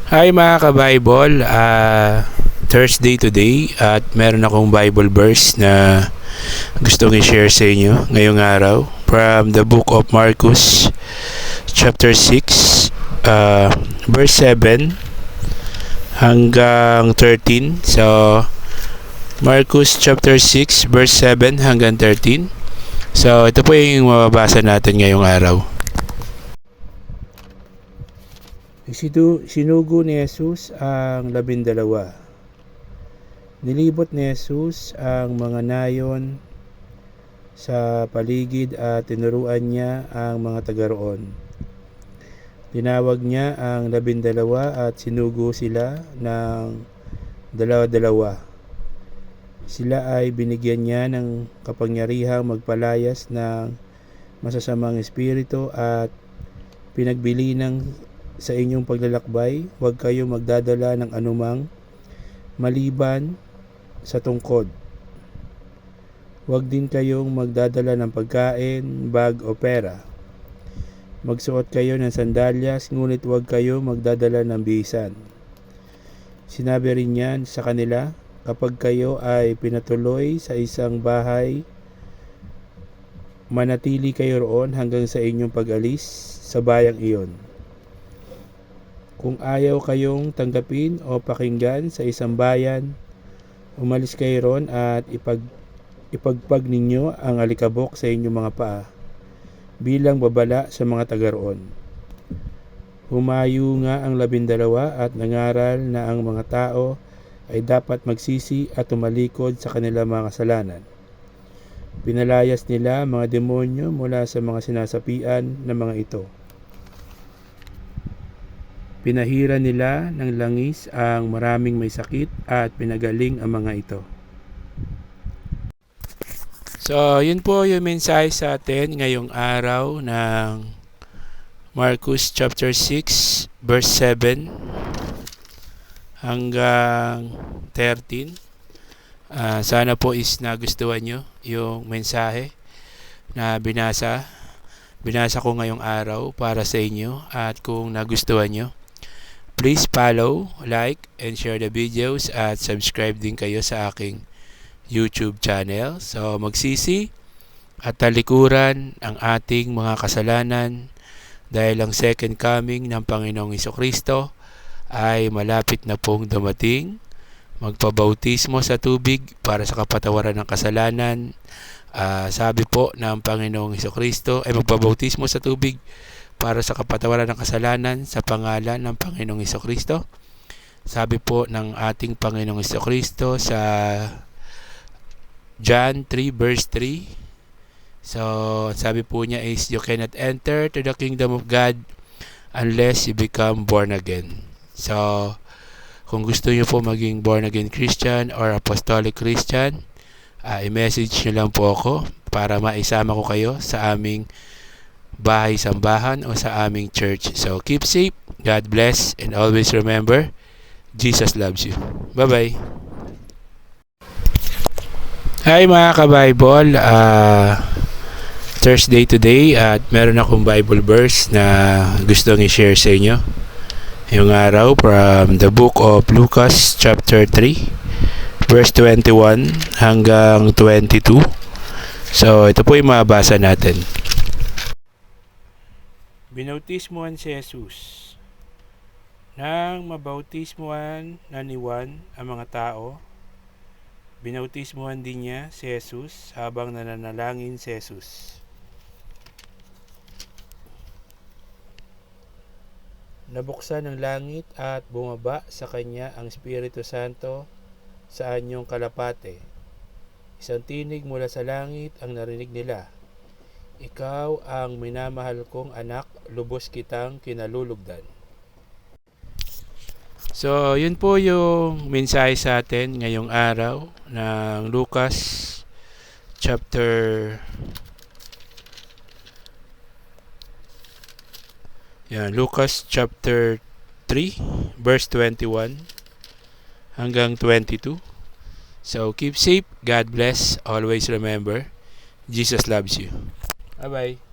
Hi mga ka-Bible, Thursday today at meron akong Bible verse na gustong i-share sa inyo ngayong araw from the book of Marcus chapter 6 verse 7 hanggang 13. So Marcus chapter 6 verse 7 hanggang 13. So ito po yung mababasa natin ngayong araw. Sinugo ni Jesus ang 12. Nilibot ni Jesus ang mga nayon sa paligid at tinuruan niya ang mga taga roon. Tinawag niya ang 12 at sinugo sila ng dalawa-dalawa. Sila ay binigyan niya ng kapangyarihang magpalayas ng masasamang espiritu at pinagbili ng sa inyong paglalakbay, huwag kayo magdadala ng anumang maliban sa tungkod. Huwag din kayong magdadala ng pagkain, bag o pera. Magsuot kayo ng sandalyas, ngunit huwag kayo magdadala ng bisan. Sinabi rin niyan sa kanila, kapag kayo ay pinatuloy sa isang bahay, manatili kayo roon hanggang sa inyong pag-alis sa bayang iyon. Kung ayaw kayong tanggapin o pakinggan sa isang bayan, umalis kayo ron at ipagpag ninyo ang alikabok sa inyong mga paa bilang babala sa mga taga roon. Humayo nga ang 12 at nangaral na ang mga tao ay dapat magsisi at tumalikod sa kanilang mga kasalanan. Pinalayas nila mga demonyo mula sa mga sinasapian ng mga ito. Pinahira nila ng langis ang maraming may sakit at pinagaling ang mga ito. So, yun po yung mensahe sa atin ngayong araw ng Marcus chapter 6 verse 7 hanggang 13. Sana po is nagustuhan nyo yung mensahe na binasa ko ngayong araw para sa inyo, at kung nagustuhan nyo, please follow, like, and share the videos at subscribe din kayo sa aking YouTube channel. So magsisi at talikuran ang ating mga kasalanan dahil ang second coming ng Panginoong Hesukristo ay malapit na pong dumating. Magpabautismo sa tubig para sa kapatawaran ng kasalanan. Sabi po ng Panginoong Hesukristo ay magpabautismo sa tubig para sa kapatawaran ng kasalanan sa pangalan ng Panginoong Hesukristo. Sabi po ng ating Panginoong Hesukristo sa John 3 verse 3. So, sabi po niya is, you cannot enter to the kingdom of God unless you become born again. So, kung gusto niyo po maging born again Christian or apostolic Christian, i-message niyo lang po ako para maisama ko kayo sa aming bahay sambahan o sa aming church. So keep safe, God bless, and always remember, Jesus loves you. Bye-bye. Hi mga ka-Bible, Thursday today at meron akong Bible verse na gustong i-share sa inyo yung araw from the book of Lucas chapter 3 verse 21 hanggang 22. So ito po yung mababasa natin. Binautismuhan si Jesus. Nang mabautismuhan na ni Juan ang mga tao, binautismuhan din niya si Jesus habang nananalangin si Jesus. Nabuksan ang langit at bumaba sa kanya ang Espiritu Santo sa anyong kalapate. Isang tinig mula sa langit ang narinig nila. Ikaw ang minamahal kong anak, lubos kitang kinalulugdan. So, yun po yung mensahe sa atin ngayong araw ng Lucas chapter Lucas chapter 3 verse 21 hanggang 22. So, keep safe, God bless, always remember, Jesus loves you. Bye-bye.